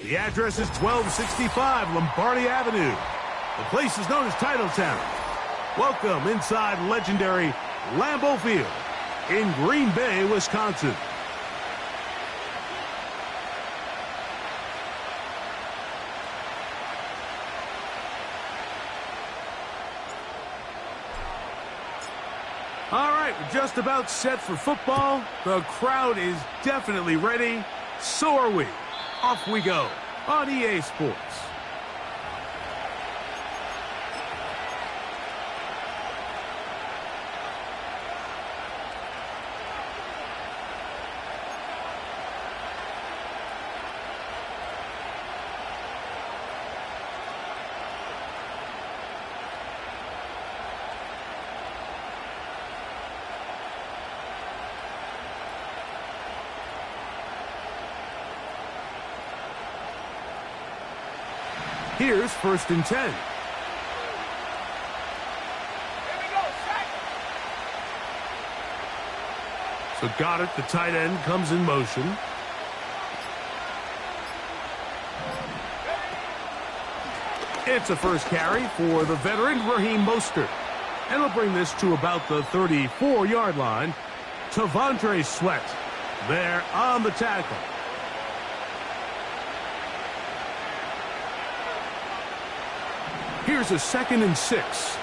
The address is 1265 Lombardi Avenue. The place is known as Titletown. Welcome inside legendary Lambeau Field in Green Bay, Wisconsin. All right, we're just about set for football. The crowd is definitely ready. So are we. Off we go on EA Sports. Here's 1st and 10. So got it. The tight end comes in motion. It's a first carry for the veteran Raheem Mostert. And he'll bring this to about the 34-yard line. T'Vondre Sweat there on the tackle. Here's a 2nd and 6.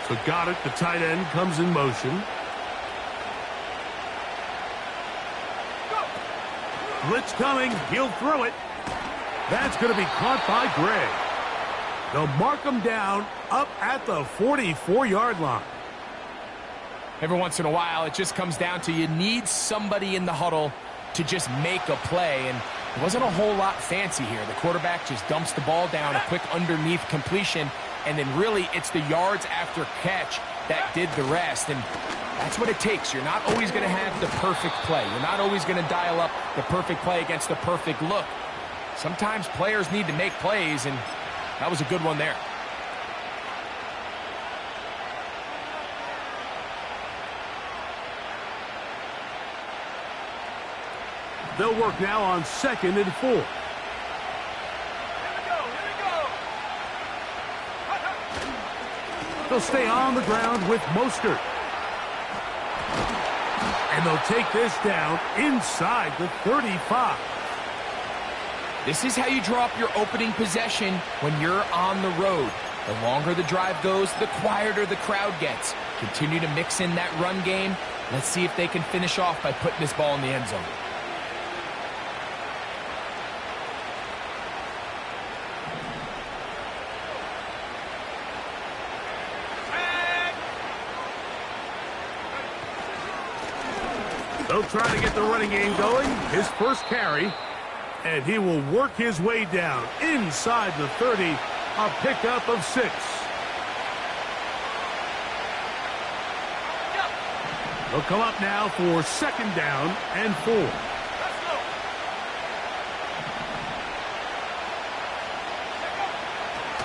So got it. The tight end comes in motion. Blitz coming. He'll throw it. That's going to be caught by Gray. They'll mark him down up at the 44-yard line. Every once in a while, it just comes down to you need somebody in the huddle to just make a play, and it wasn't a whole lot fancy here. The quarterback just dumps the ball down, a quick underneath completion, and then really it's the yards after catch that did the rest, and that's what it takes. You're not always going to have the perfect play. You're not always going to dial up the perfect play against the perfect look. Sometimes players need to make plays, and that was a good one there. They'll work now on 2nd and 4. Here we go. They'll stay on the ground with Mostert. And they'll take this down inside the 35. This is how you draw up your opening possession when you're on the road. The longer the drive goes, the quieter the crowd gets. Continue to mix in that run game. Let's see if they can finish off by putting this ball in the end zone. They'll try to get the running game going. His first carry. And he will work his way down inside the 30. A pickup of 6. They'll come up now for 2nd down and 4.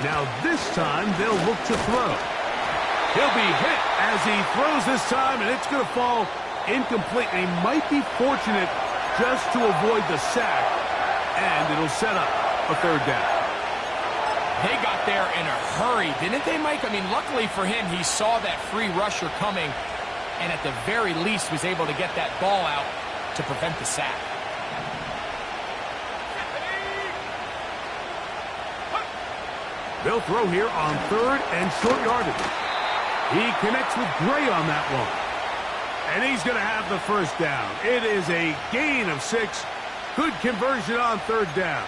Now this time they'll look to throw. He'll be hit as he throws this time, and it's going to fall incomplete. And he might be fortunate just to avoid the sack, and it'll set up a 3rd down. They got there in a hurry, didn't they, Mike? I mean, luckily for him, he saw that free rusher coming, and at the very least was able to get that ball out to prevent the sack. They'll throw here on 3rd and short yardage. He connects with Gray on that one. And he's going to have the first down. It is a gain of 6. Good conversion on 3rd down.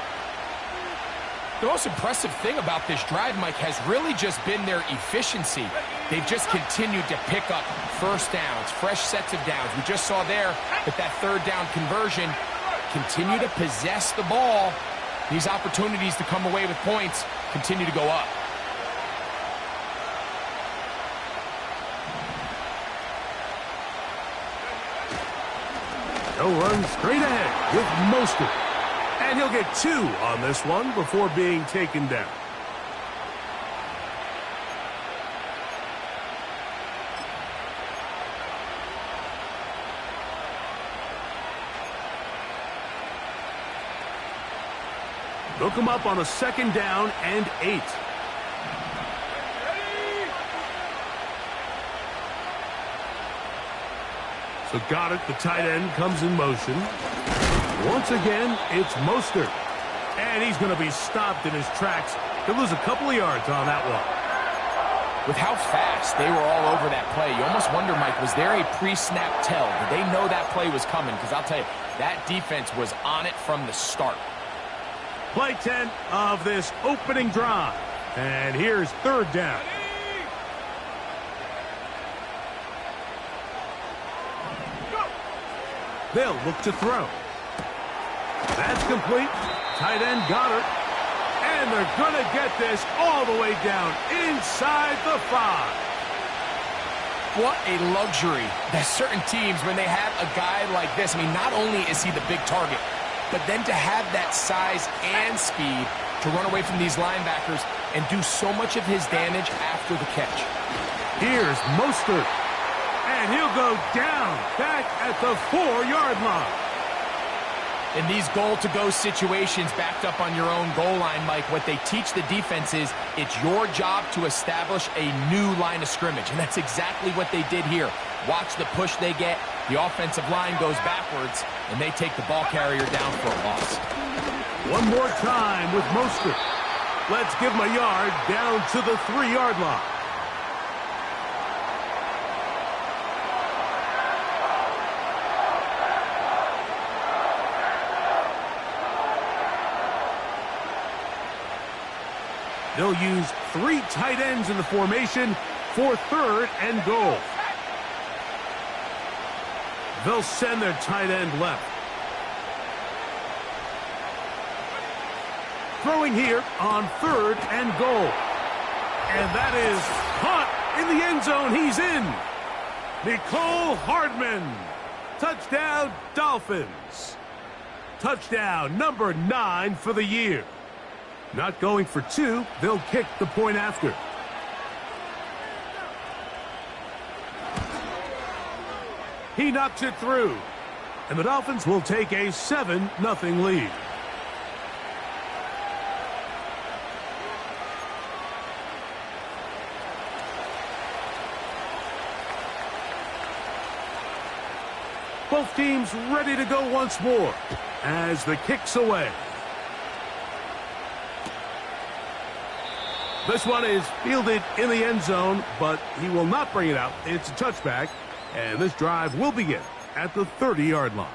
The most impressive thing about this drive, Mike, has really just been their efficiency. They've just continued to pick up first downs, fresh sets of downs. We just saw there with that 3rd down conversion, continue to possess the ball. These opportunities to come away with points continue to go up. He'll run straight ahead with Mostert. And he'll get 2 on this one before being taken down. Hook him up on a 2nd down and 8. So Goddard, the tight end, comes in motion. Once again, it's Mostert. And he's going to be stopped in his tracks. He'll lose a couple of yards on that one. With how fast they were all over that play, you almost wonder, Mike, was there a pre-snap tell? Did they know that play was coming? Because I'll tell you, that defense was on it from the start. Play 10 of this opening drive. And here's 3rd down. They'll look to throw. That's complete. Tight end Goddard. And they're going to get this all the way down inside the 5. What a luxury. There's certain teams, when they have a guy like this, I mean, not only is he the big target, but then to have that size and speed to run away from these linebackers and do so much of his damage after the catch. Here's Mostert. And he'll go down back at the 4-yard line. In these goal-to-go situations backed up on your own goal line, Mike, what they teach the defense is it's your job to establish a new line of scrimmage, and that's exactly what they did here. Watch the push they get. The offensive line goes backwards, and they take the ball carrier down for a loss. One more time with Mostert. Let's give him a yard down to the 3-yard line. They'll use 3 tight ends in the formation for 3rd and goal. They'll send their tight end left. Throwing here on 3rd and goal. And that is caught in the end zone. He's in. Nicole Hardman. Touchdown, Dolphins. Touchdown number 9 for the year. Not going for 2. They'll kick the point after. He knocks it through. And the Dolphins will take a 7-0 lead. Both teams ready to go once more as the kick's away. This one is fielded in the end zone, but he will not bring it out. It's a touchback, and this drive will begin at the 30-yard line.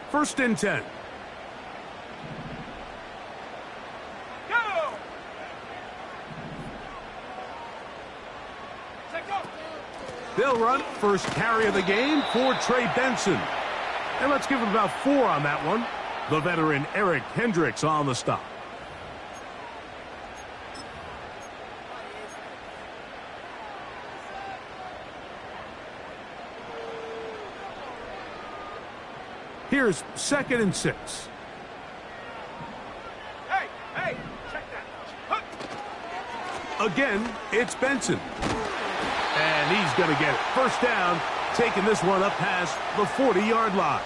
First and 10. They'll run first carry of the game for Trey Benson. And let's give him about 4 on that one. The veteran Eric Hendricks on the stop. Here's 2nd and 6. Hey, check that. Again, it's Benson. And he's going to get it. First down, taking this one up past the 40-yard line.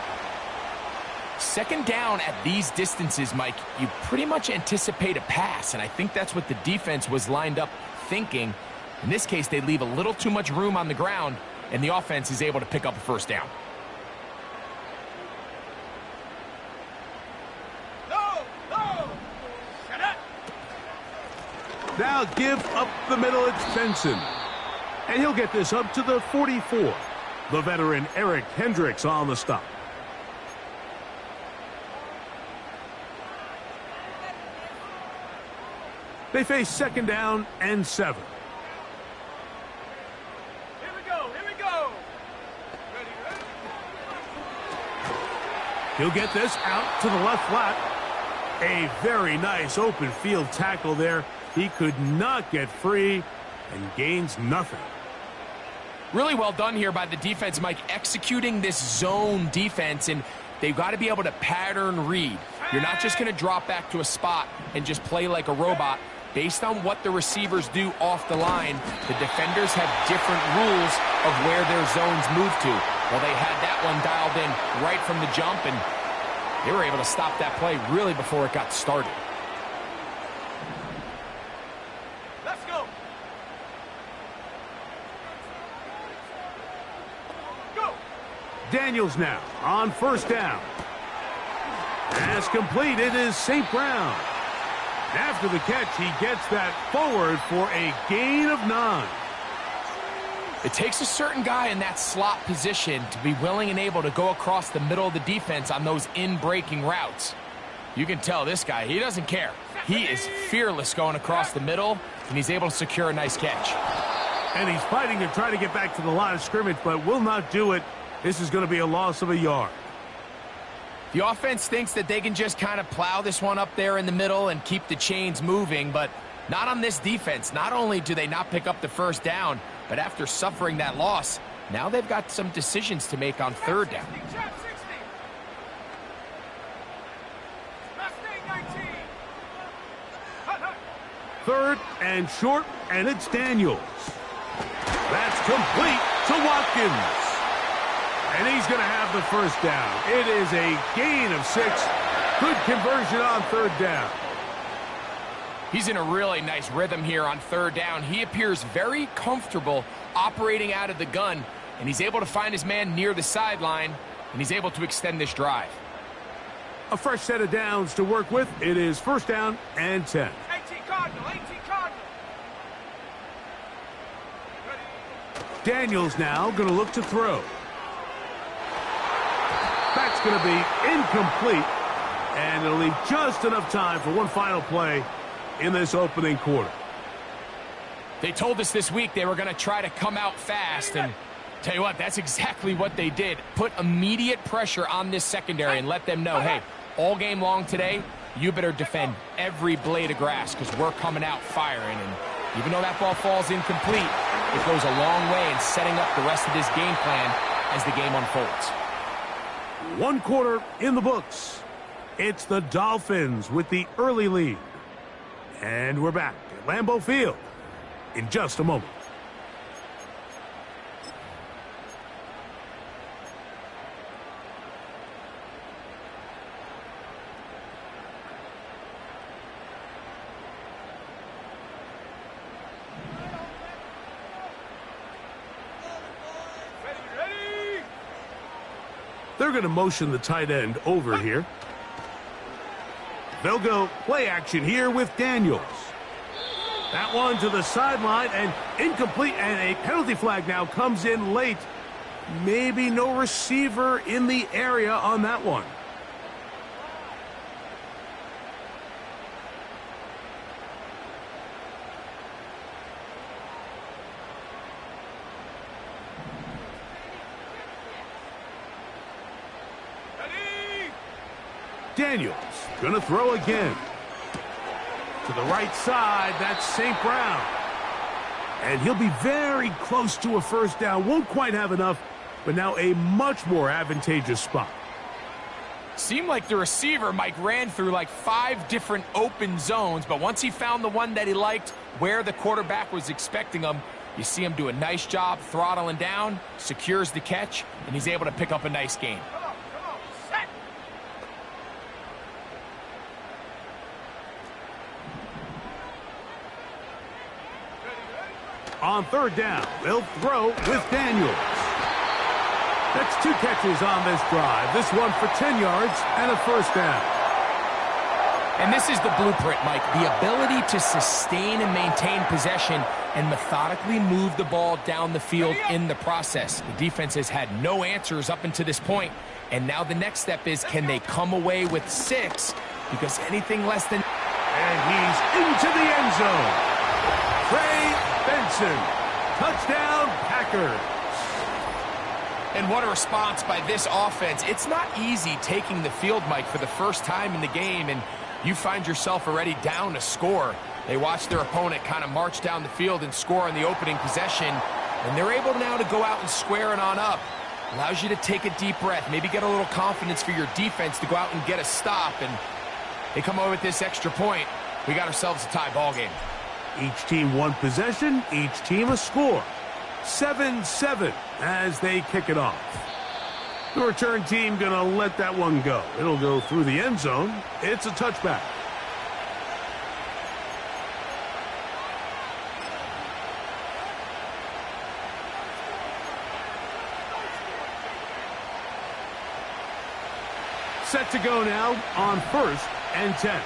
2nd down at these distances, Mike, you pretty much anticipate a pass, and I think that's what the defense was lined up thinking. In this case, they leave a little too much room on the ground, and the offense is able to pick up a first down. Now give up the middle, it's Benson. And he'll get this up to the 44. The veteran Eric Hendricks on the stop. They face 2nd down and 7. Here we go. Ready. He'll get this out to the left flat. A very nice open field tackle there. He could not get free and gains nothing. Really well done here by the defense, Mike, executing this zone defense, and they've got to be able to pattern read. You're not just going to drop back to a spot and just play like a robot. based on what the receivers do off the line, the defenders have different rules of where their zones move to. Well, they had that one dialed in right from the jump, and they were able to stop that play really before it got started. Let's go. Go. Daniels now on first down. Pass complete. It is St. Brown. After the catch, he gets that forward for a gain of 9. It takes a certain guy in that slot position to be willing and able to go across the middle of the defense on those in-breaking routes. You can tell this guy, he doesn't care. He is fearless going across the middle, and he's able to secure a nice catch. And he's fighting to try to get back to the line of scrimmage, but will not do it. This is going to be a loss of a yard. The offense thinks that they can just kind of plow this one up there in the middle and keep the chains moving, but not on this defense. Not only do they not pick up the first down, but after suffering that loss, now they've got some decisions to make on third down. Third and short, and it's Daniels. That's complete to Watkins. And he's going to have the first down. It is a gain of 6. Good conversion on third down. He's in a really nice rhythm here on third down. He appears very comfortable operating out of the gun, and he's able to find his man near the sideline, and he's able to extend this drive. A fresh set of downs to work with. It is first down and 10. 18 Cardinal, 18 Cardinal. Daniels now going to look to throw. That's going to be incomplete, and it'll leave just enough time for one final play in this opening quarter. They told us this week they were going to try to come out fast, and tell you what, that's exactly what they did. Put immediate pressure on this secondary and let them know, hey, all game long today, you better defend every blade of grass because we're coming out firing. And even though that ball falls incomplete, it goes a long way in setting up the rest of this game plan as the game unfolds. One quarter in the books. It's the Dolphins with the early lead. And we're back at Lambeau Field in just a moment. They're going to motion the tight end over here. They'll go play action here with Daniels. That one to the sideline and incomplete, and a penalty flag now comes in late. Maybe no receiver in the area on that one. Daniels gonna throw again. To the right side, that's St. Brown. And he'll be very close to a first down. Won't quite have enough, but now a much more advantageous spot. Seemed like the receiver, Mike, ran through like 5 different open zones, but once he found the one that he liked, where the quarterback was expecting him, you see him do a nice job throttling down, secures the catch, and he's able to pick up a nice gain. On third down, they'll throw with Daniels. That's 2 catches on this drive. This one for 10 yards and a first down. And this is the blueprint, Mike. The ability to sustain and maintain possession and methodically move the ball down the field in the process. The defense has had no answers up until this point, and now the next step is, can they come away with 6? Because anything less than... And he's into the end zone. Trey Benson, touchdown Packers. And what a response by this offense. It's not easy taking the field, Mike, for the first time in the game, and you find yourself already down a score. They watch their opponent kind of march down the field and score on the opening possession, and they're able now to go out and square it on up. Allows you to take a deep breath, maybe get a little confidence for your defense to go out and get a stop, and they come over with this extra point. We got ourselves a tie ball game. Each team one possession, each team a score. 7-7 as they kick it off. The return team going to let that one go. It'll go through the end zone. It's a touchback. Set to go now on 1st and 10.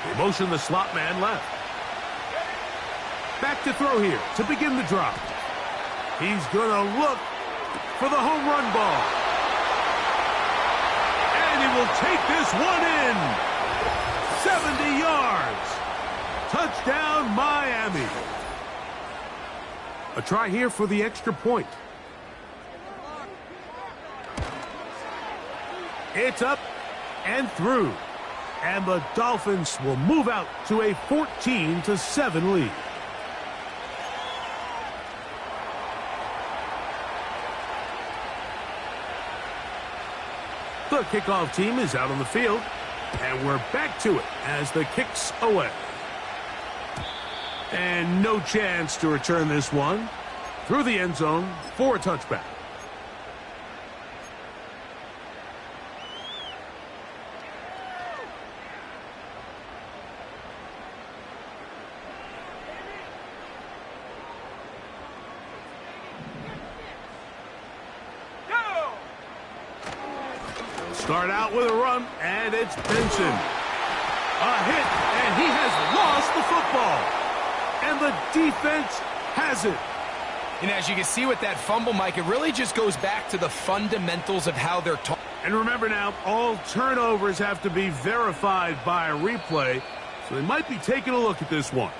They motion the slot man left. Back to throw here to begin the drive. He's going to look for the home run ball. And he will take this one in. 70 yards. Touchdown, Miami. A try here for the extra point. It's up and through. And the Dolphins will move out to a 14-7 lead. The kickoff team is out on the field. And we're back to it as the kick's away. And no chance to return this one through the end zone for a touchback. Start out with a run, and it's Benson. A hit, and he has lost the football. And the defense has it. And as you can see with that fumble, Mike, it really just goes back to the fundamentals of how they're taught. And remember now, all turnovers have to be verified by a replay, so they might be taking a look at this one.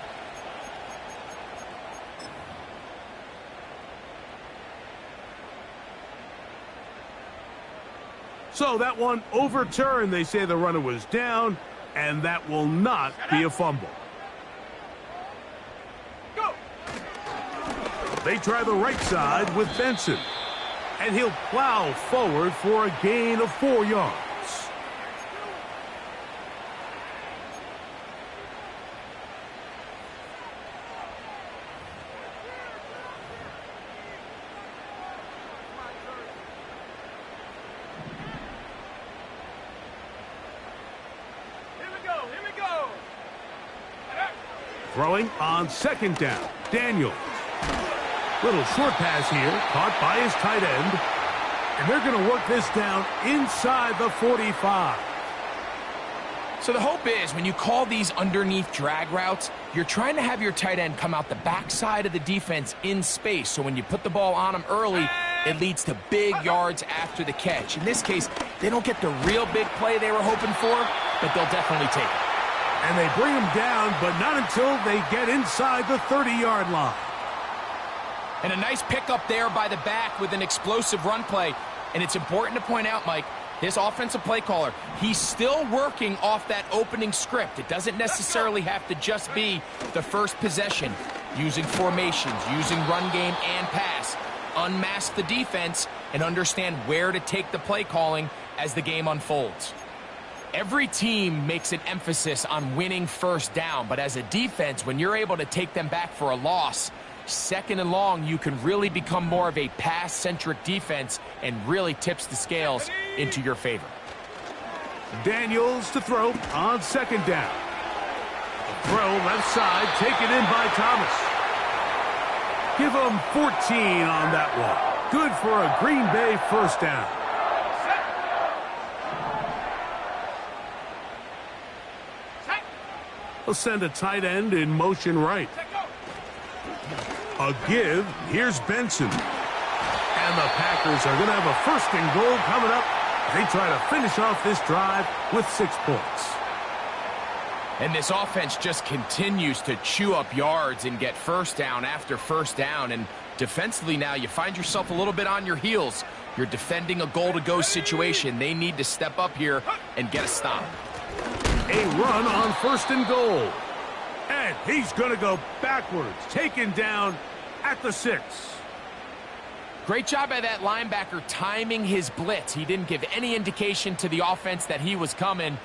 So that one overturned. They say the runner was down, and that will not be a fumble. Go! They try the right side with Benson, and he'll plow forward for a gain of 4 yards. Throwing on 2nd down, Daniels. Little short pass here, caught by his tight end. And they're going to work this down inside the 45. So the hope is when you call these underneath drag routes, you're trying to have your tight end come out the backside of the defense in space. So when you put the ball on him early, it leads to big yards after the catch. In this case, they don't get the real big play they were hoping for, but they'll definitely take it. And they bring him down, but not until they get inside the 30-yard line. And a nice pickup there by the back with an explosive run play. And it's important to point out, Mike, this offensive play caller, he's still working off that opening script. It doesn't necessarily have to just be the first possession. Using formations, using run game and pass. Unmask the defense and understand where to take the play calling as the game unfolds. Every team makes an emphasis on winning first down, but as a defense, when you're able to take them back for a loss, 2nd and long, you can really become more of a pass-centric defense and really tips the scales into your favor. Daniels to throw on 2nd down. The throw left side, taken in by Thomas. Give him 14 on that one. Good for a Green Bay first down. They'll send a tight end in motion right. A give. Here's Benson. And the Packers are going to have a 1st and goal coming up. They try to finish off this drive with 6 points. And this offense just continues to chew up yards and get first down after first down. And defensively now, you find yourself a little bit on your heels. You're defending a goal-to-go situation. They need to step up here and get a stop. A run on 1st and goal. And he's going to go backwards, taken down at the 6. Great job by that linebacker timing his blitz. He didn't give any indication to the offense that he was coming,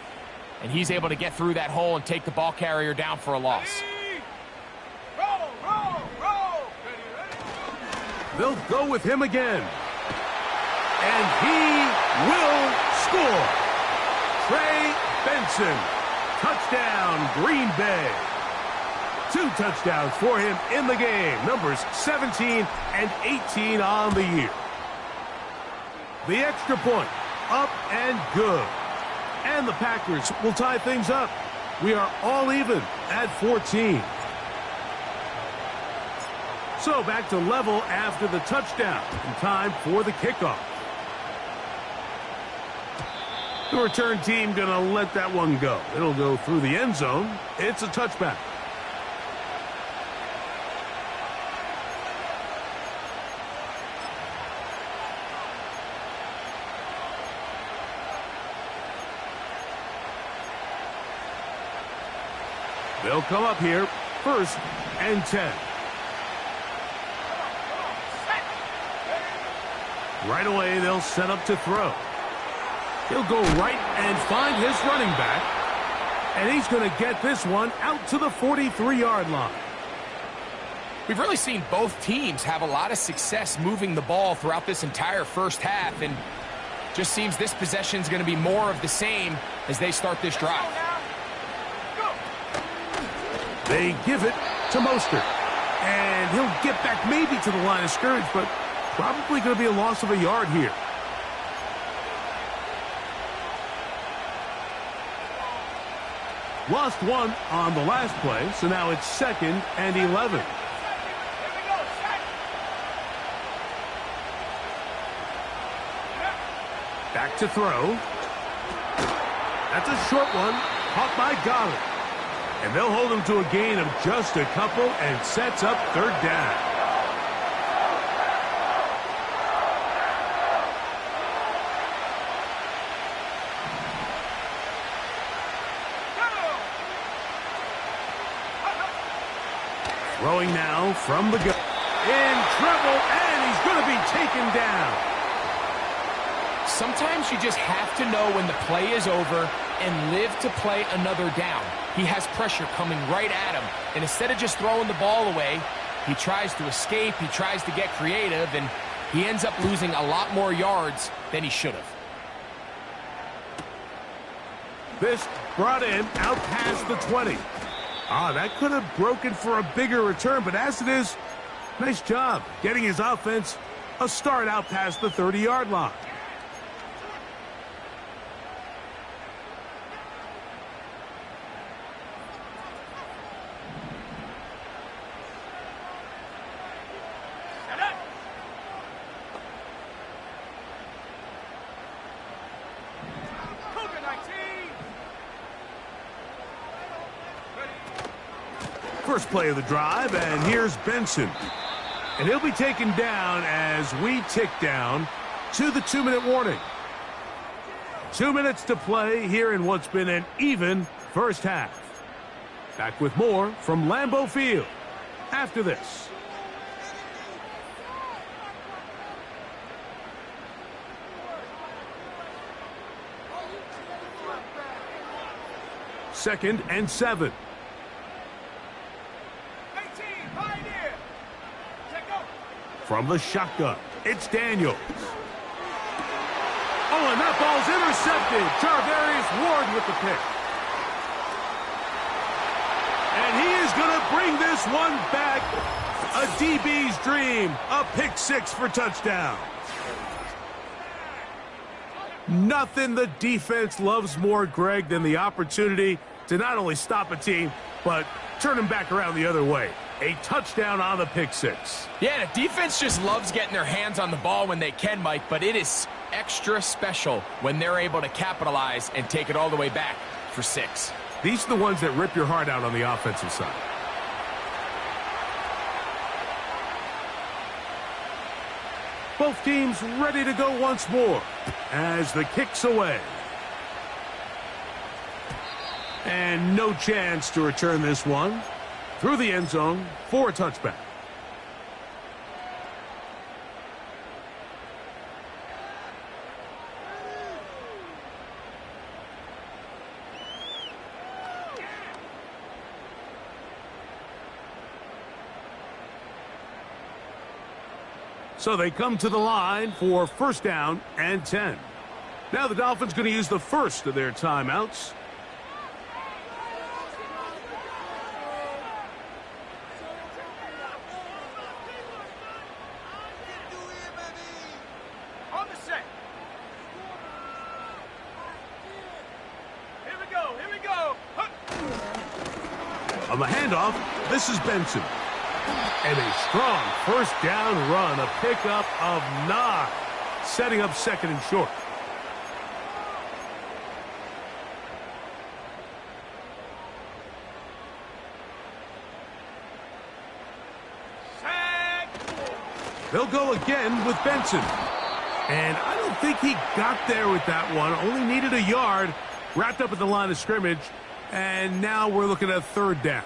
and he's able to get through that hole and take the ball carrier down for a loss. Roll, roll, roll. Ready. They'll go with him again. And he will score. Trey Benson. Touchdown, Green Bay. 2 touchdowns for him in the game. Numbers 17 and 18 on the year. The extra point, up and good. And the Packers will tie things up. We are all even at 14. So back to level after the touchdown. And time for the kickoff. The return team going to let that one go. It'll go through the end zone. It's a touchback. They'll come up here, 1st and 10. Right away, they'll set up to throw. He'll go right and find his running back. And he's going to get this one out to the 43-yard line. We've really seen both teams have a lot of success moving the ball throughout this entire first half, and just seems this possession is going to be more of the same as they start this drive. They give it to Mostert. And he'll get back maybe to the line of scrimmage, but probably going to be a loss of a yard here. Lost one on the last play, so now it's 2nd and 11. Back to throw. That's a short one, caught by Goddard. And they'll hold him to a gain of just a couple and sets up 3rd down. Throwing now from the gun. In trouble, and he's going to be taken down. Sometimes you just have to know when the play is over and live to play another down. He has pressure coming right at him, and instead of just throwing the ball away, he tries to escape, he tries to get creative, and he ends up losing a lot more yards than he should have. This brought him out past the 20. That could have broken for a bigger return, but as it is, nice job getting his offense a start out past the 30-yard line. First play of the drive, and here's Benson. And he'll be taken down as we tick down to the 2-minute warning. 2 minutes to play here in what's been an even first half. Back with more from Lambeau Field after this. Second and 7. From the shotgun, it's Daniels. Oh, and that ball's intercepted. Charvarius Ward with the pick. And he is going to bring this one back. A DB's dream. A pick 6 for touchdown. Nothing the defense loves more, Greg, than the opportunity to not only stop a team, but turn them back around the other way. A touchdown on the pick 6. Yeah, the defense just loves getting their hands on the ball when they can, Mike, but it is extra special when they're able to capitalize and take it all the way back for 6. These are the ones that rip your heart out on the offensive side. Both teams ready to go once more as the kick's away. And no chance to return this one through the end zone for a touchback. So they come to the line for first down and 10. Now the Dolphins going to use the first of their timeouts. On the set. Here we go. Here we go. On the handoff, this is Benson. And a strong first down run, a pickup of 9, setting up second and short. They'll go again with Benson. And I don't think he got there with that one. Only needed a yard. Wrapped up at the line of scrimmage. And now we're looking at third down.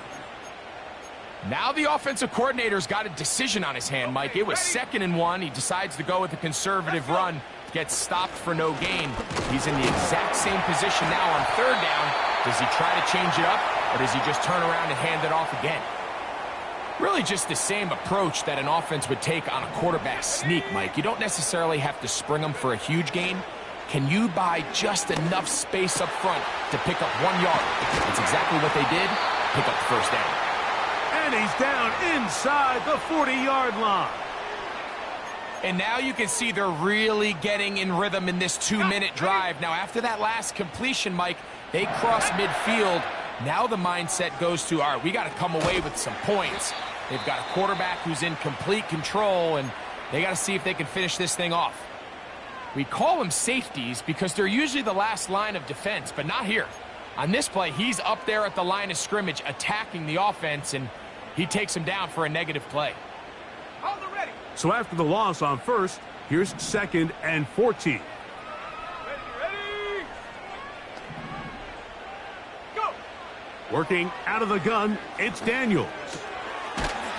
Now the offensive coordinator's got a decision on his hand, Mike. It was 2nd and 1. He decides to go with a conservative run. Gets stopped for no gain. He's in the exact same position now on third down. Does he try to change it up, or does he just turn around and hand it off again? Really just the same approach that an offense would take on a quarterback sneak, Mike. You don't necessarily have to spring them for a huge gain. Can you buy just enough space up front to pick up 1 yard? That's exactly what they did. Pick up the first down. And he's down inside the 40-yard line. And now you can see they're really getting in rhythm in this 2-minute drive. Now, after that last completion, Mike, they cross midfield. Now the mindset goes to, all right, we got to come away with some points. They've got a quarterback who's in complete control, and they got to see if they can finish this thing off. We call them safeties because they're usually the last line of defense, but not here. On this play, he's up there at the line of scrimmage attacking the offense, and he takes him down for a negative play. Hold it ready. So after the loss on first, here's 2nd and 14. Ready, ready. Go. Working out of the gun, it's Daniels.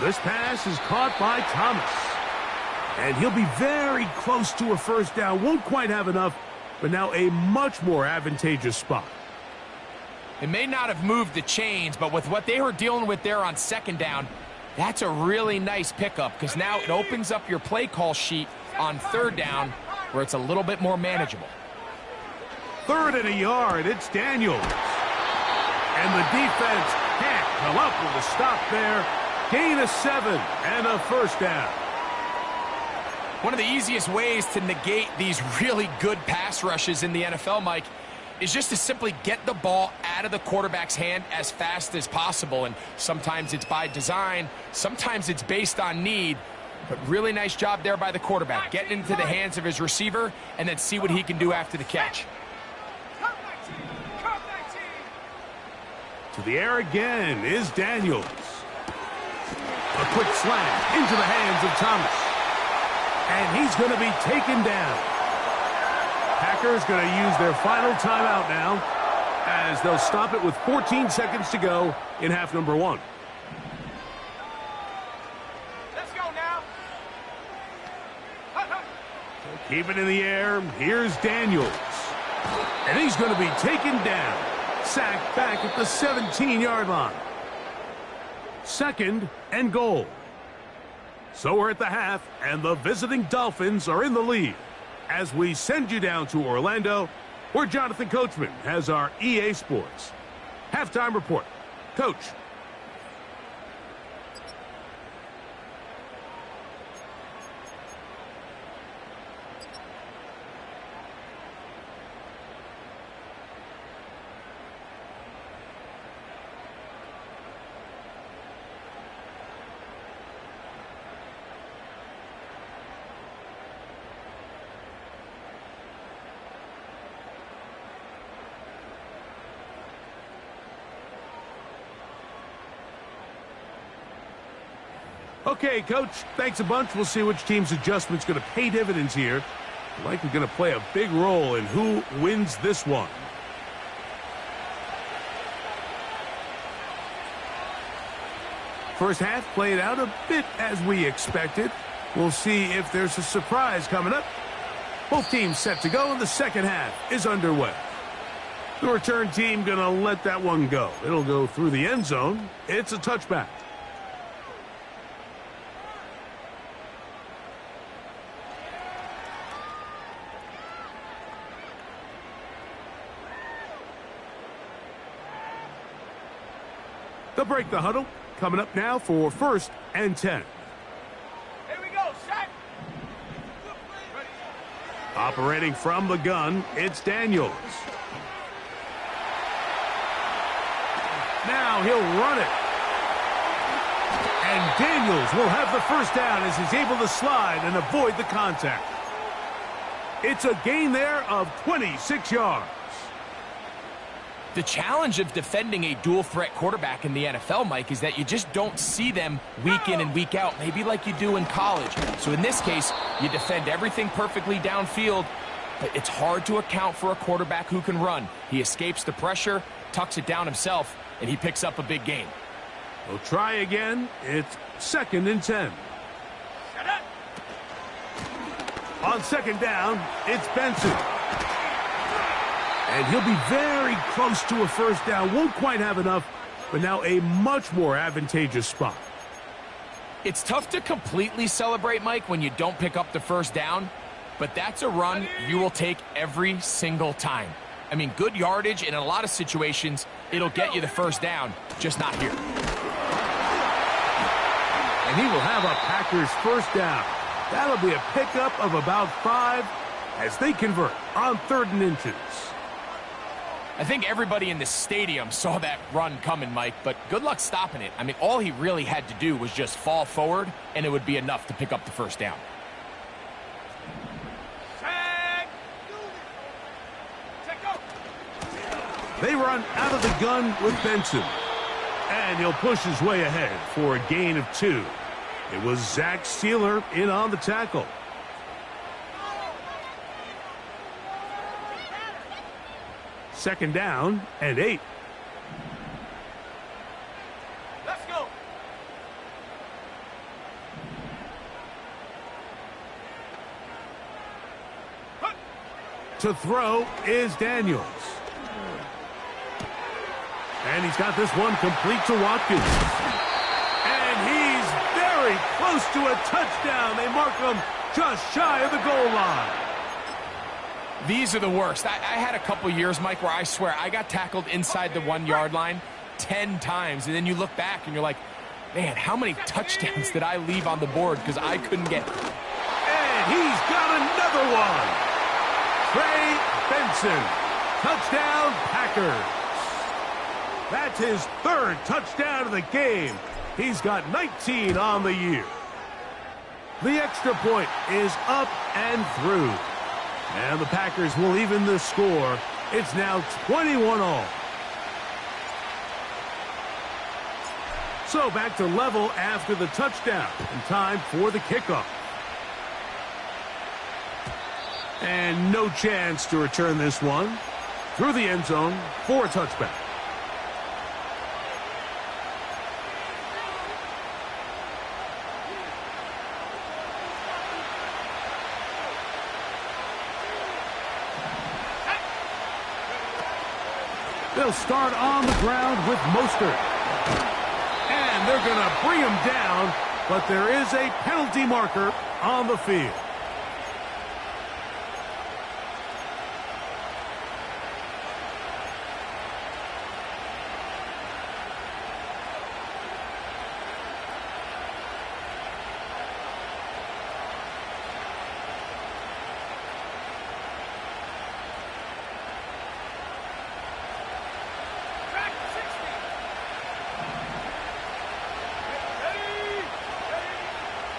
This pass is caught by Thomas. And he'll be very close to a first down. Won't quite have enough, but now a much more advantageous spot. It may not have moved the chains, but with what they were dealing with there on 2nd down, that's a really nice pickup because now it opens up your play call sheet on 3rd down where it's a little bit more manageable. 3rd and a yard, it's Daniels. And the defense can't come up with a stop there. Gain of 7 and a first down. One of the easiest ways to negate these really good pass rushes in the NFL, Mike, is just to simply get the ball out of the quarterback's hand as fast as possible. And sometimes it's by design, sometimes it's based on need. But really nice job there by the quarterback, getting into the hands of his receiver and then see what he can do after the catch. Come 19. To the air again is Daniels. A quick slant into the hands of Thomas. And he's going to be taken down. Packers going to use their final timeout now as they'll stop it with 14 seconds to go in half number 1. Let's go now. Keep it in the air. Here's Daniels. And he's going to be taken down. Sacked back at the 17-yard line. 2nd and goal. So we're at the half, and the visiting Dolphins are in the lead. As we send you down to Orlando, where Jonathan Coachman has our EA Sports halftime report. Coach. Okay, Coach, thanks a bunch. We'll see which team's adjustment's going to pay dividends here. Likely going to play a big role in who wins this one. First half played out a bit as we expected. We'll see if there's a surprise coming up. Both teams set to go, and the second half is underway. The return team going to let that one go. It'll go through the end zone. It's a touchback. They'll break the huddle. Coming up now for 1st and 10. Here we go, set. Operating from the gun, it's Daniels. Now he'll run it. And Daniels will have the first down as he's able to slide and avoid the contact. It's a gain there of 26 yards. The challenge of defending a dual-threat quarterback in the NFL, Mike, is that you just don't see them week in and week out, maybe like you do in college. So in this case, you defend everything perfectly downfield, but it's hard to account for a quarterback who can run. He escapes the pressure, tucks it down himself, and he picks up a big gain. We'll try again. It's 2nd and 10. On 2nd down, it's Benson. And he'll be very close to a first down. Won't quite have enough, but now a much more advantageous spot. It's tough to completely celebrate, Mike, when you don't pick up the first down, but that's a run you will take every single time. I mean, good yardage, and in a lot of situations, it'll get you the first down, just not here. And he will have a Packers first down. That'll be a pickup of about 5 as they convert on 3rd and inches. I think everybody in the stadium saw that run coming, Mike, but good luck stopping it. I mean, all he really had to do was just fall forward, and it would be enough to pick up the first down. They run out of the gun with Benson. And he'll push his way ahead for a gain of 2. It was Zach Sealer in on the tackle. Second down and 8. Let's go. To throw is Daniels. And he's got this one complete to Watkins. And he's very close to a touchdown. They mark him just shy of the goal line. These are the worst. I had a couple years, Mike, where I swear I got tackled inside the 1-yard line 10 times. And then you look back and you're like, man, how many touchdowns did I leave on the board because I couldn't get... And he's got another one. Trey Benson. Touchdown, Packers. That's his 3rd touchdown of the game. He's got 19 on the year. The extra point is up and through. And the Packers will even the score. It's now 21-all. So back to level after the touchdown. And time for the kickoff. And no chance to return this one. Through the end zone for a touchback. They'll start on the ground with Mostert. And they're going to bring him down, but there is a penalty marker on the field.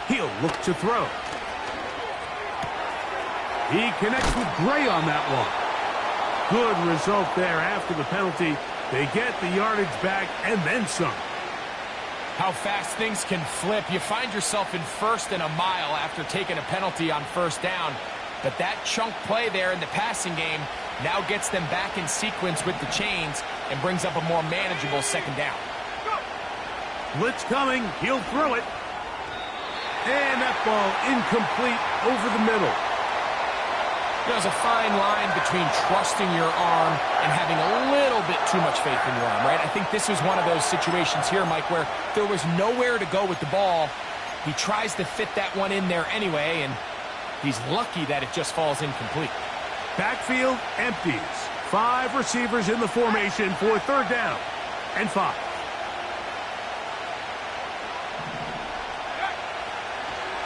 He'll look to throw. He connects with Gray on that one. Good result there after the penalty. They get the yardage back and then some. How fast things can flip. You find yourself in 1st and a mile after taking a penalty on first down. But that chunk play there in the passing game now gets them back in sequence with the chains and brings up a more manageable 2nd down. Blitz coming. He'll throw it. And that ball incomplete over the middle. There's a fine line between trusting your arm and having a little bit too much faith in your arm, right? I think this is one of those situations here, Mike, where there was nowhere to go with the ball. He tries to fit that one in there anyway, and he's lucky that it just falls incomplete. Backfield empties. 5 receivers in the formation for 3rd down and 5.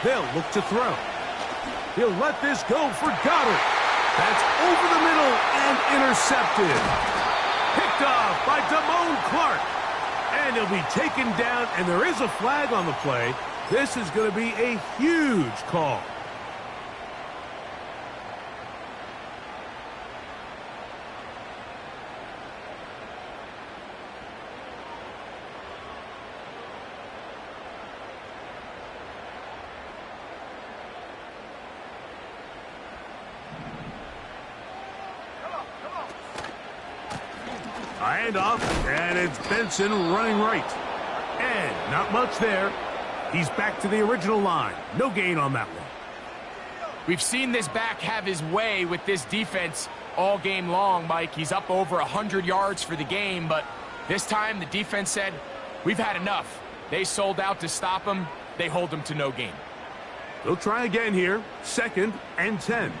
They'll look to throw. He'll let this go for Goddard. That's over the middle and intercepted. Picked off by Damone Clark. And he'll be taken down, and there is a flag on the play. This is going to be a huge call. Handoff, and it's Benson running right. And not much there. He's back to the original line. No gain on that one. We've seen this back have his way with this defense all game long, Mike. He's up over 100 yards for the game, but this time the defense said, we've had enough. They sold out to stop him. They hold him to no gain. They'll try again here. 2nd and 10.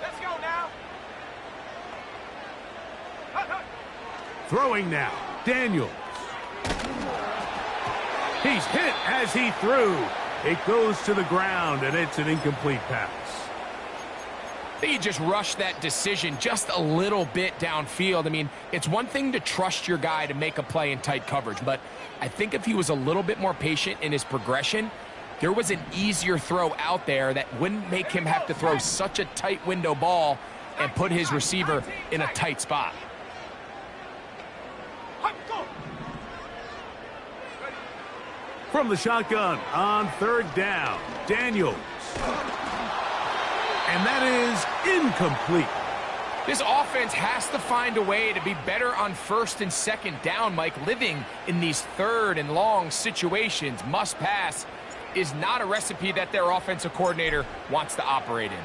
Let's go now. Throwing now. Daniels. He's hit as he threw. It goes to the ground, and it's an incomplete pass. I think he just rushed that decision just a little bit downfield. I mean, it's one thing to trust your guy to make a play in tight coverage, but I think if he was a little bit more patient in his progression, there was an easier throw out there that wouldn't make him have to throw such a tight window ball and put his receiver in a tight spot. From the shotgun on 3rd down, Daniels. And that is incomplete. This offense has to find a way to be better on 1st and 2nd down, Mike. Living in these 3rd and long situations, must pass, is not a recipe that their offensive coordinator wants to operate in.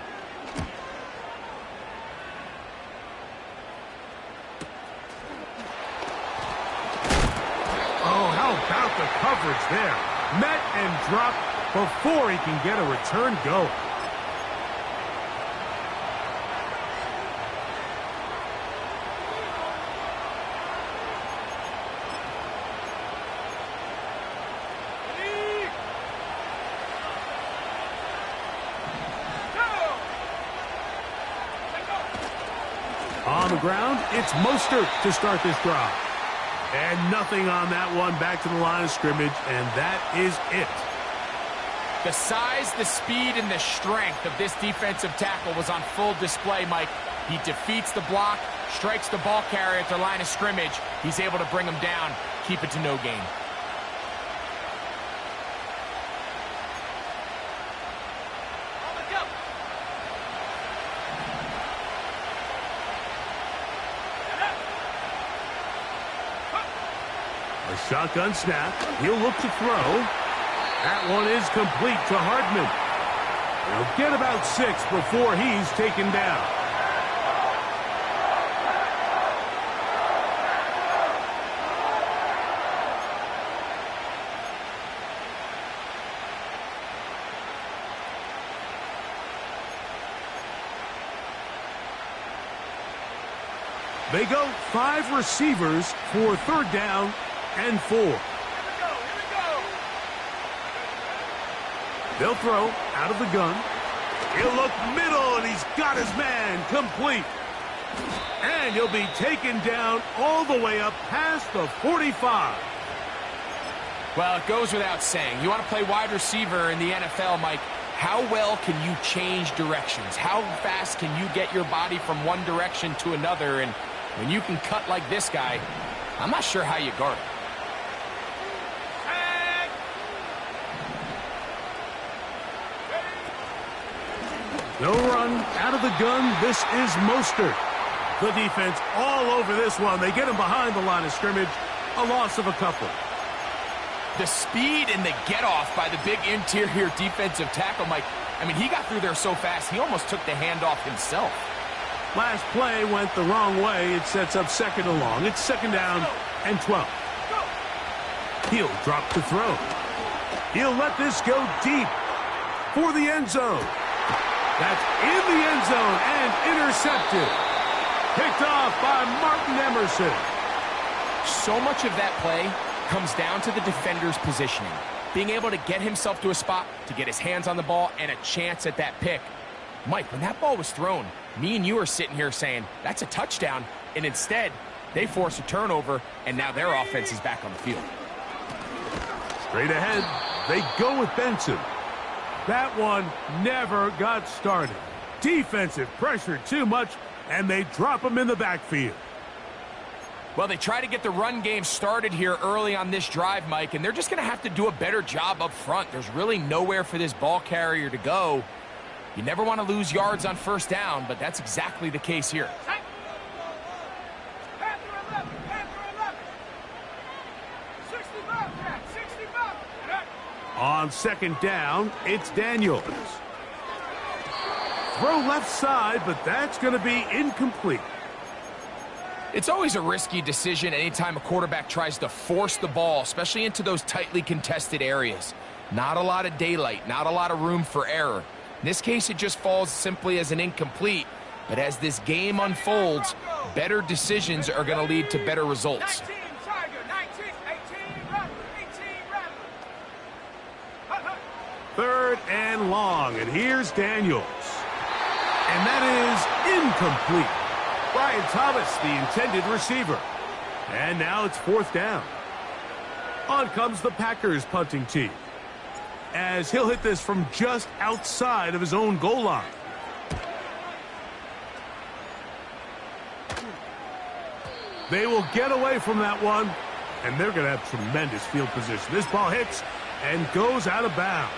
Oh, how about the coverage there? Met and dropped before he can get a return go. On the ground, it's Mostert to start this drive. And nothing on that one. Back to the line of scrimmage, and that is it. The size, the speed, and the strength of this defensive tackle was on full display, Mike. He defeats the block, strikes the ball carrier at the line of scrimmage. He's able to bring him down, keep it to no gain. A shotgun snap. He'll look to throw. That one is complete to Hardman. He'll get about 6 before he's taken down. They go 5 receivers for 3rd down and 4. Here we go. They'll throw out of the gun. He'll look middle, and he's got his man complete. And he'll be taken down all the way up past the 45. Well, it goes without saying. You want to play wide receiver in the NFL, Mike. How well can you change directions? How fast can you get your body from one direction to another? And when you can cut like this guy, I'm not sure how you guard it. No run out of the gun. This is Mostert. The defense all over this one. They get him behind the line of scrimmage. A loss of a couple. The speed and the get-off by the big interior defensive tackle, Mike. I mean, he got through there so fast, he almost took the handoff himself. Last play went the wrong way. It sets up 2nd and long. It's 2nd down and 12. He'll drop to throw. He'll let this go deep for the end zone. That's in the end zone and intercepted. Picked off by Martin Emerson. So much of that play comes down to the defender's positioning. being able to get himself to a spot, to get his hands on the ball, and a chance at that pick. Mike, when that ball was thrown, me and you are sitting here saying, that's a touchdown, and instead, they force a turnover, and now their offense is back on the field. Straight ahead, they go with Benson. That one never got started. Defensive pressure too much, and they drop him in the backfield. Well, they try to get the run game started here early on this drive, Mike, and they're just going to have to do a better job up front. There's really nowhere for this ball carrier to go. You never want to lose yards on first down, but that's exactly the case here. On second down, it's Daniels. Throw left side, but that's going to be incomplete. It's always a risky decision anytime a quarterback tries to force the ball, especially into those tightly contested areas. Not a lot of daylight, not a lot of room for error. In this case, it just falls simply as an incomplete. But as this game unfolds, better decisions are going to lead to better results. Third and long, and here's Daniels. And that is incomplete. Brian Thomas, the intended receiver. And now it's fourth down. On comes the Packers punting team, as he'll hit this from just outside of his own goal line. They will get away from that one, and they're going to have tremendous field position. This ball hits and goes out of bounds.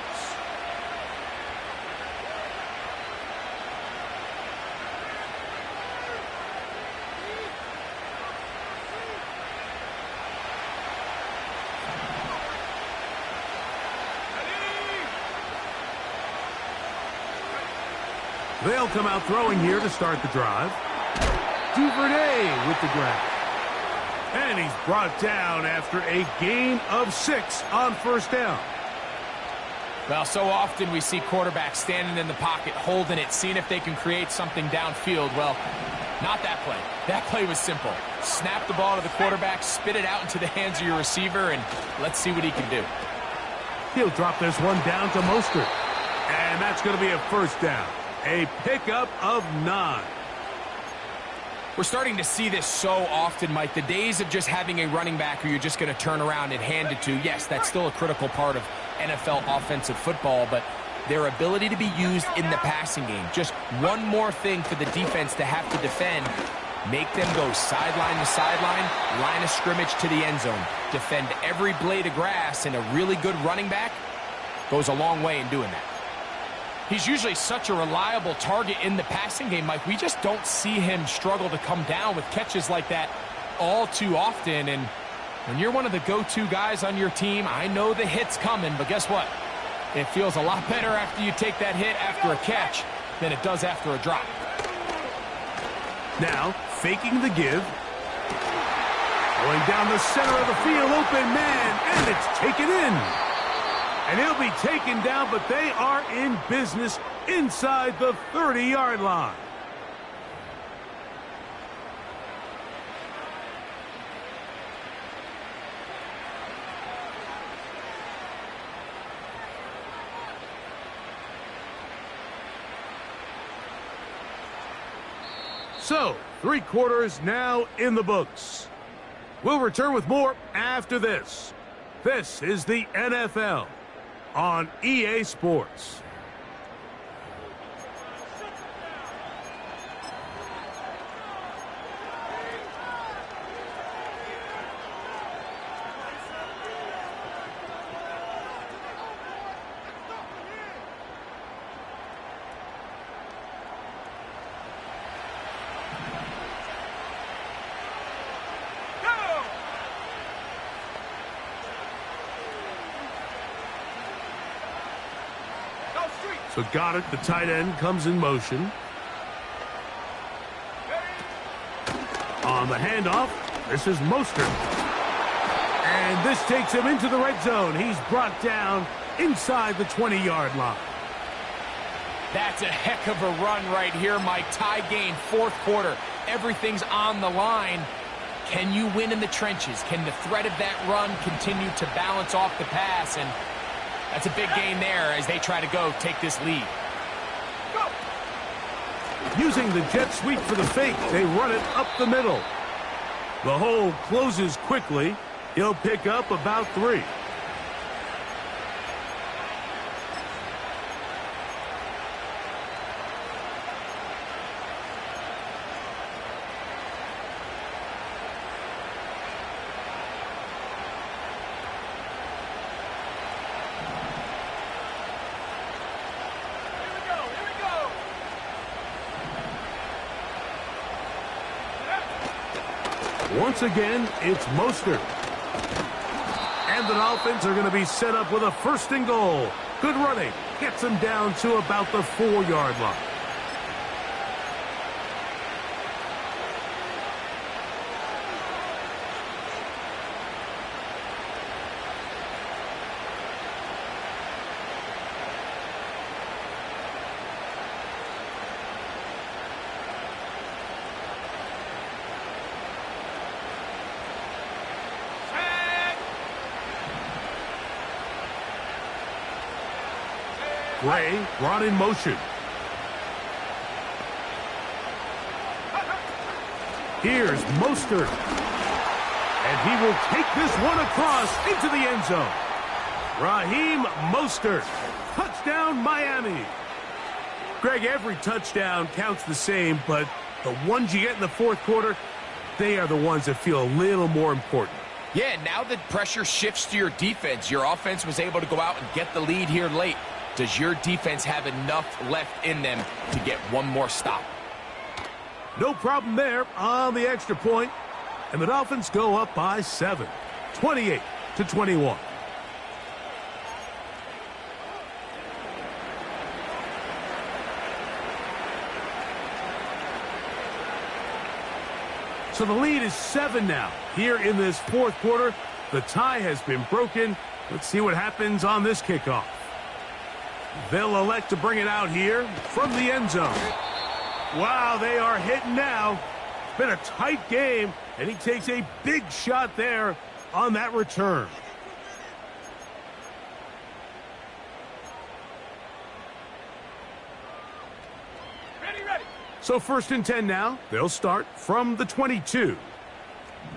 They'll come out throwing here to start the drive. Duvernay with the grab. And he's brought down after a gain of 6 on first down. Well, so often we see quarterbacks standing in the pocket, holding it, seeing if they can create something downfield. Well, not that play. That play was simple. Snap the ball to the quarterback, spit it out into the hands of your receiver, and let's see what he can do. He'll drop this one down to Mostert. And that's going to be a first down. A pickup of 9. We're starting to see this so often, Mike. The days of just having a running back who you're just going to turn around and hand it to, yes, that's still a critical part of NFL offensive football, but their ability to be used in the passing game. Just one more thing for the defense to have to defend. Make them go sideline to sideline, line of scrimmage to the end zone. Defend every blade of grass, and a really good running back goes a long way in doing that. He's usually such a reliable target in the passing game, Mike. We just don't see him struggle to come down with catches like that all too often. And when you're one of the go-to guys on your team, I know the hit's coming, but guess what? It feels a lot better after you take that hit after a catch than it does after a drop. Now, faking the give. Going down the center of the field, open man, and it's taken in. And he'll be taken down, but they are in business inside the 30-yard line. So, 3 quarters now in the books. We'll return with more after this. This is the NFL on EA Sports. So Goddard, the tight end, comes in motion. On the handoff, this is Mostert. And this takes him into the red zone. He's brought down inside the 20-yard line. That's a heck of a run right here, Mike. Tie game, 4th quarter. Everything's on the line. Can you win in the trenches? Can the threat of that run continue to balance off the pass? And That's a big gain there as they try to go take this lead. Using the jet sweep for the fake, they run it up the middle. The hole closes quickly. He'll pick up about 3. Once again, it's Mostert. And the Dolphins are going to be set up with a 1st and goal. Good running. Gets them down to about the 4-yard line. Gray brought in motion. Here's Mostert. And he will take this one across into the end zone. Raheem Mostert. Touchdown, Miami. Greg, every touchdown counts the same, but the ones you get in the 4th quarter, they are the ones that feel a little more important. Yeah, now the pressure shifts to your defense. Your offense was able to go out and get the lead here late. Does your defense have enough left in them to get one more stop? No problem there on the extra point. And the Dolphins go up by 7, 28-21. So the lead is 7 now. Here in this 4th quarter, the tie has been broken. Let's see what happens on this kickoff. They'll elect to bring it out here from the end zone. Wow, they are hitting now. It's been a tight game, and he takes a big shot there on that return. Ready. So 1st and 10 now. They'll start from the 22.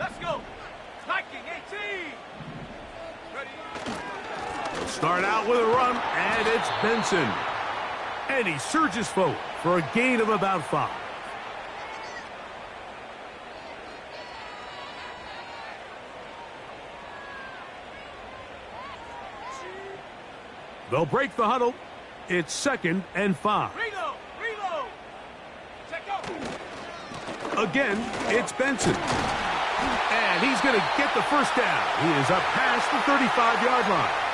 Let's go. Striking 18. Start out with a run, and it's Benson. And he surges forward for a gain of about 5. They'll break the huddle. It's 2nd and 5. Reload. Check out. Again, it's Benson. And he's going to get the 1st down. He is up past the 35-yard line.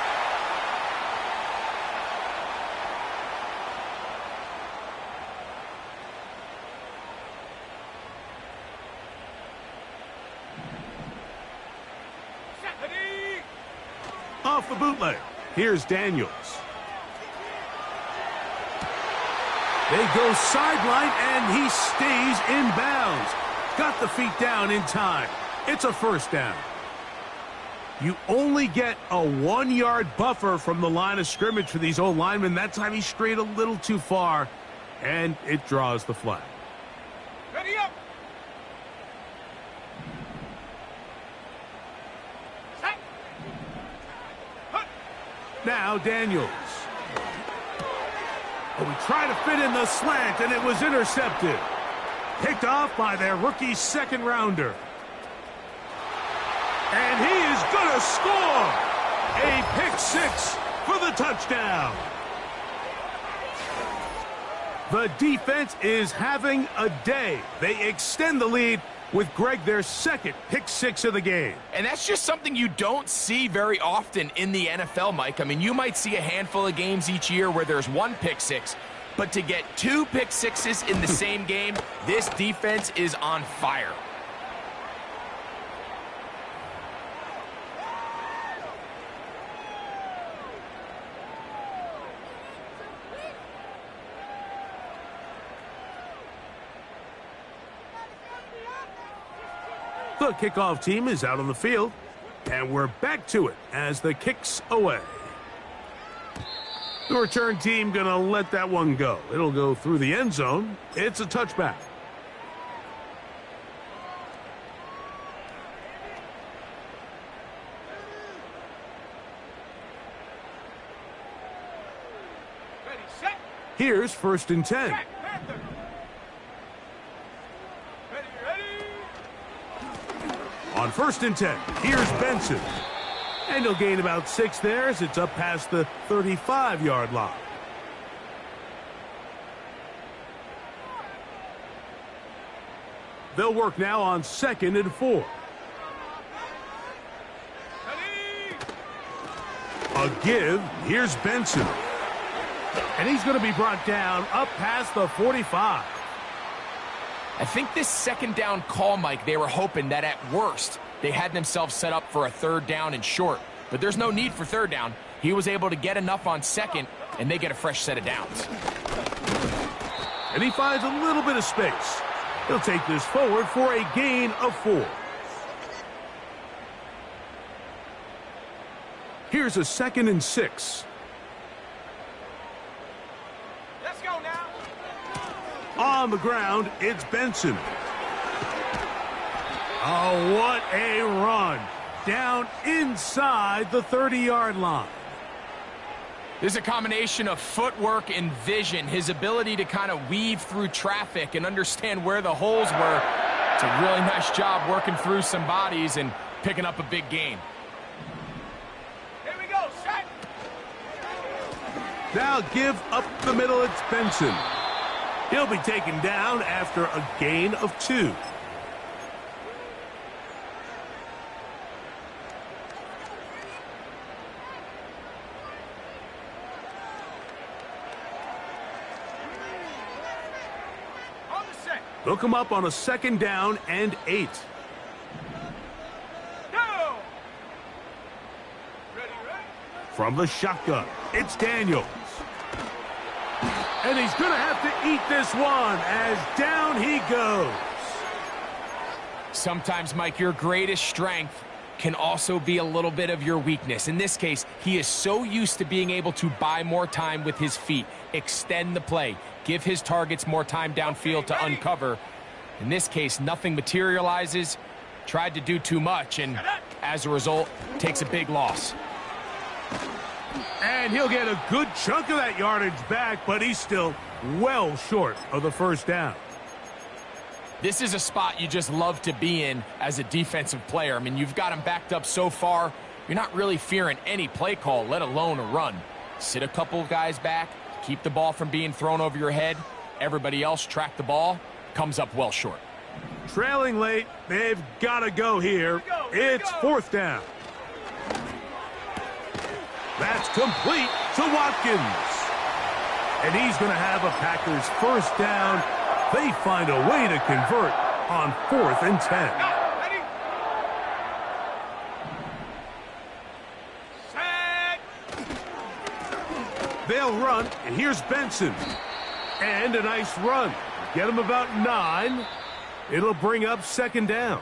Off the bootleg. Here's Daniels. They go sideline, and he stays in bounds. Got the feet down in time. It's a 1st down. You only get a 1-yard buffer from the line of scrimmage for these old linemen. That time he strayed a little too far, and it draws the flag. Ready up. Now Daniels. Oh, he tried to fit in the slant, and it was intercepted. Picked off by their rookie 2nd-rounder. And he is going to score. A pick 6 for the touchdown. The defense is having a day. They extend the lead with Greg, their 2nd pick 6 of the game. And that's just something you don't see very often in the NFL, Mike. I mean, you might see a handful of games each year where there's 1 pick 6, but to get 2 pick 6s in the same game, this defense is on fire. The kickoff team is out on the field, and we're back to it as the kick's away. The return team going to let that one go. It'll go through the end zone. It's a touchback. Ready, set. Here's 1st and 10. Check, Panther. Ready, ready. On 1st and 10, here's Benson. And he'll gain about 6 there as it's up past the 35-yard line. They'll work now on 2nd and 4. Ready. A give. Here's Benson. And he's going to be brought down up past the 45. I think this 2nd down call, Mike, they were hoping that at worst they had themselves set up for a 3rd down and short. But there's no need for 3rd down. He was able to get enough on 2nd, and they get a fresh set of downs. And he finds a little bit of space. He'll take this forward for a gain of 4. Here's a 2nd and 6. Let's go now. On the ground, it's Benson. Oh, what a run. Down inside the 30-yard line. There's a combination of footwork and vision, his ability to kind of weave through traffic and understand where the holes were. It's a really nice job working through some bodies and picking up a big gain. Here we go, set. Now give up the middle, it's Benson. He'll be taken down after a gain of 2. They'll come up on a 2nd down and 8. Go. Ready, ready. From the shotgun, it's Daniels. And he's going to have to eat this one as down he goes. Sometimes, Mike, your greatest strength can also be a little bit of your weakness. In this case, he is so used to being able to buy more time with his feet, extend the play, give his targets more time downfield to uncover. In this case, nothing materializes, tried to do too much, and as a result, takes a big loss. And he'll get a good chunk of that yardage back, but he's still well short of the 1st down. This is a spot you just love to be in as a defensive player. I mean, you've got him backed up so far, you're not really fearing any play call, let alone a run. Sit a couple of guys back, keep the ball from being thrown over your head. Everybody else track the ball, comes up well short. Trailing late, they've got to go here. It's 4th down. That's complete to Watkins. And he's going to have a Packers 1st down. They find a way to convert on 4th and 10. Ready. Set. They'll run, and here's Benson. And a nice run. Get him about 9. It'll bring up 2nd down.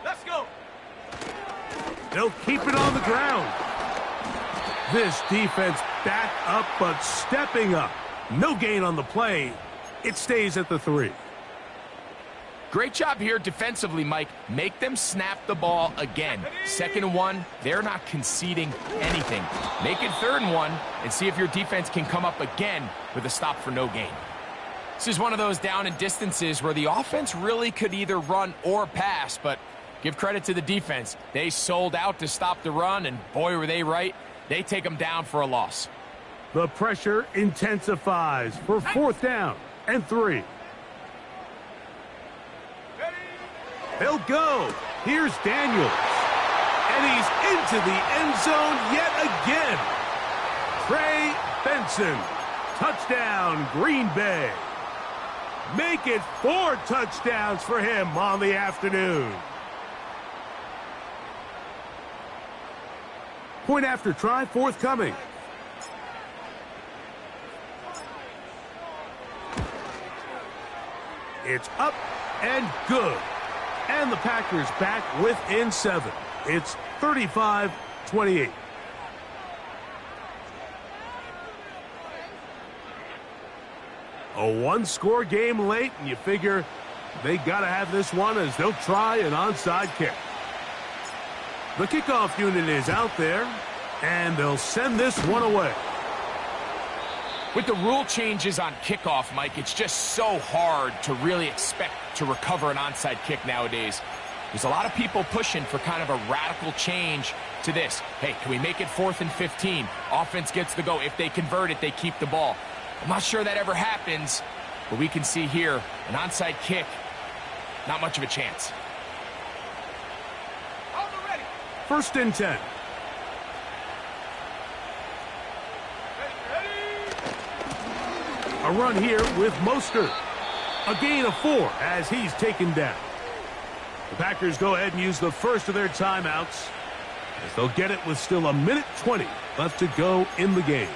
Let's go. They'll keep it on the ground. This defense back up, but stepping up. No gain on the play. It stays at the 3. Great job here defensively, Mike. Make them snap the ball again. 2nd and 1, they're not conceding anything. Make it 3rd and 1 and see if your defense can come up again with a stop for no gain. This is one of those down and distances where the offense really could either run or pass, but give credit to the defense. They sold out to stop the run, and boy, were they right. They take them down for a loss. The pressure intensifies for 4th down and 3. They'll go. Here's Daniels. And he's into the end zone yet again. Trey Benson. Touchdown, Green Bay. Make it 4 touchdowns for him on the afternoon. Point after try forthcoming. It's up and good. And the Packers back within 7. It's 35-28. A one-score game late, and you figure they got to have this one as they'll try an onside kick. The kickoff unit is out there, and they'll send this one away. With the rule changes on kickoff, Mike, it's just so hard to really expect to recover an onside kick nowadays. There's a lot of people pushing for kind of a radical change to this. Hey, can we make it 4th and 15? Offense gets the go. If they convert it, they keep the ball. I'm not sure that ever happens, but we can see here an onside kick, not much of a chance. 1st and 10. A run here with Mostert. A gain of 4 as he's taken down. The Packers go ahead and use the first of their timeouts as they'll get it with still 1:20 left to go in the game.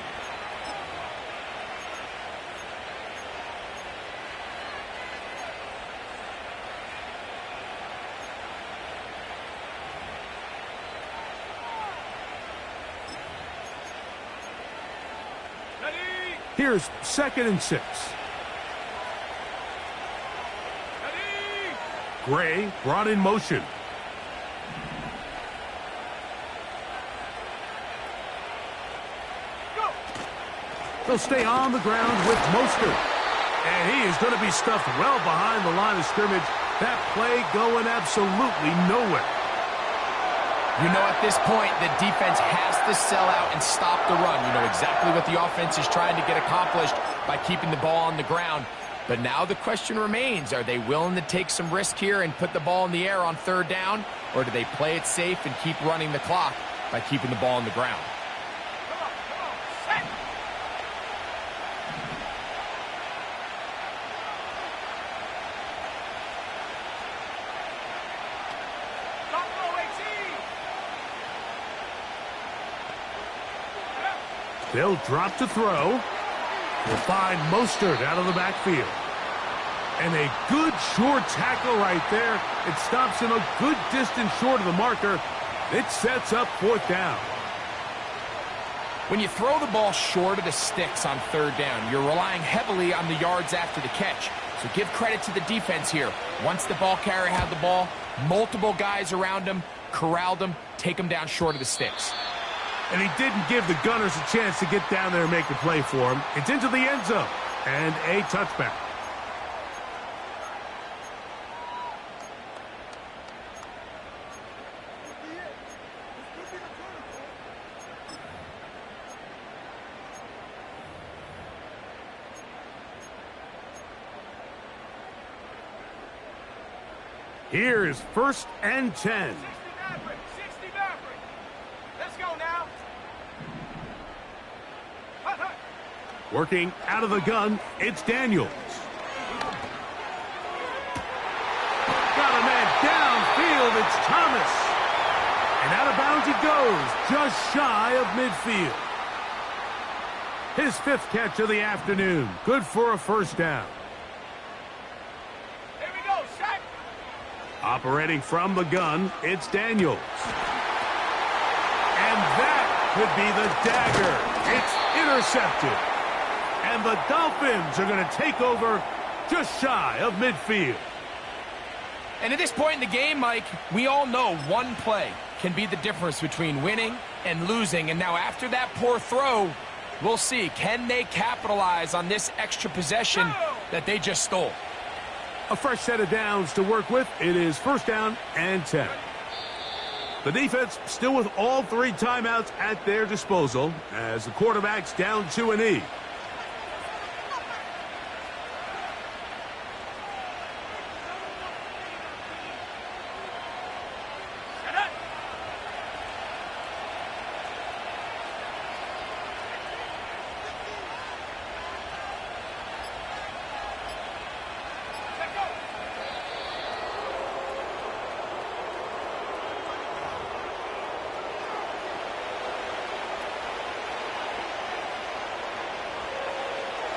Here's 2nd and 6. Gray brought in motion. They'll stay on the ground with Mostert. And he is going to be stuffed well behind the line of scrimmage. That play going absolutely nowhere. You know, at this point, the defense has to sell out and stop the run. You know exactly what the offense is trying to get accomplished by keeping the ball on the ground. But now the question remains, are they willing to take some risk here and put the ball in the air on 3rd down? Or do they play it safe and keep running the clock by keeping the ball on the ground? They'll drop to throw. We'll find Mostert out of the backfield. And a good short tackle right there. It stops him a good distance short of the marker. It sets up 4th down. When you throw the ball short of the sticks on 3rd down, you're relying heavily on the yards after the catch. So give credit to the defense here. Once the ball carrier had the ball, multiple guys around him, corralled him, take him down short of the sticks. And he didn't give the Gunners a chance to get down there and make a play for him. It's into the end zone and a touchback. Here is 1st and 10. Let's go now. Working out of the gun, it's Daniels. Got a man downfield, it's Thomas. And out of bounds he goes, just shy of midfield. His 5th catch of the afternoon. Good for a 1st down. Here we go, set. Operating from the gun, it's Daniels. And that could be the dagger. It's intercepted. And the Dolphins are going to take over just shy of midfield. And at this point in the game, Mike, we all know one play can be the difference between winning and losing. And now after that poor throw, we'll see, can they capitalize on this extra possession that they just stole? A fresh set of downs to work with. It is 1st down and 10. The defense still with all 3 timeouts at their disposal as the quarterback's down to an knee.